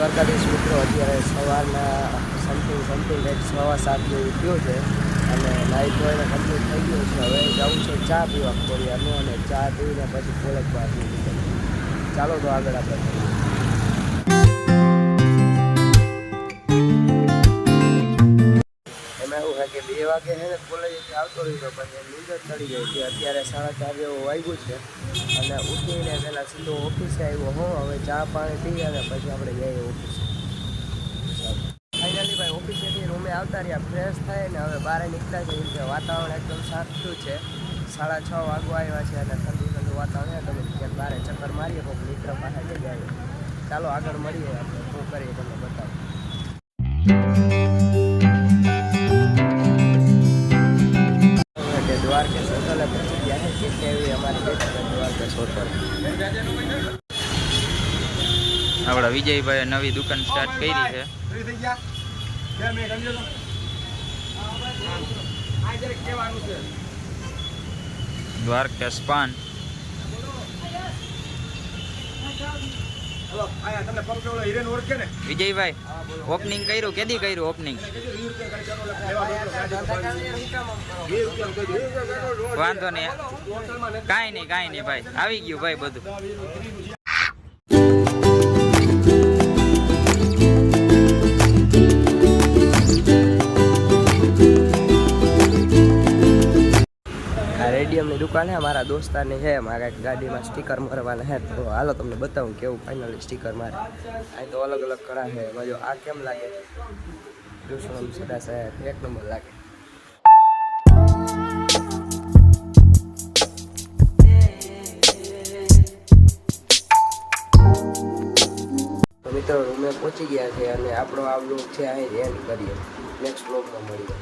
દ્વારકાધીશ મિત્રો અત્યારે સવારના સમથિંગ કંઈક 7:15 જેવું થયું છે અને નાઇટ ધોઈને કમ્પ્લીટ થઈ ગયું છે. હવે જવું છે ચા પીવા ખોડિયાનું અને ચા પીને પછી કોલેજ બહાર નીકળી. ચાલો તો આગળ આપણે કરીએ. એમાં એવું છે કે 2 વાગે છે ને કોલેજથી આવતો રહ્યો પછી નીંદર ચડી ગઈ હતી. અત્યારે 4:30 જેવું વાગ્યું છે અને ઉઠીને પહેલાં સીધો ઓફિસે આવ્યો હું. હવે ચા પાણી પી અને પછી આપણે જઈએ ઓફિસે. ફાઇનલી ભાઈ ઓફિસેથી રૂમે આવતા રહ્યા, ફ્રેશ થાય ને હવે બહાર નીકળ્યા છે. કે વાતાવરણ એકદમ શાંત થયું છે. 6:30 વાગવા આવ્યા છે અને ઠંડુ ઠંડુ વાતાવરણ તમે ક્યાંક બહાર ચક્કર મારીએ કોઈક મિત્ર પાસે જગ્યાએ. ચાલો આગળ મળીએ, આપણે શું કરીએ તમને બતાવો. દ્વારકેશ હોટલે પહોંચી ગયા છે. એવી અમારી દ્વારકેશ હોટલ. આપણા વિજયભાઈએ નવી દુકાન સ્ટાર્ટ કરી છે. દ્વારકેશ પાન. વિજયભાઈ ઓપનિંગ કર્યું, કેદી કર્યું ઓપનિંગ? વાંધો નહીં, કાંઈ નહીં ભાઈ, આવી ગયું ભાઈ બધું. રેડિયમની દુકાન છે, મારા દોસ્તારની છે. મારા ગાડીમાં સ્ટીકર મારવાના છે, તો હાલો તમને બતાવું કેવું ફાઇનલી સ્ટીકર મારે. અહીં તો અલગ અલગ કળા છે. જો આ કેમ લાગે? કૃષ્ણ સદા સાહેબ એક નંબર લાગે. તો મિત્રો રૂમે પહોંચી ગયા છે અને આપણો આ બ્લોગ છે અહીં એન્ડ કરીએ. નેક્સ્ટ બ્લોગમાં મળીએ.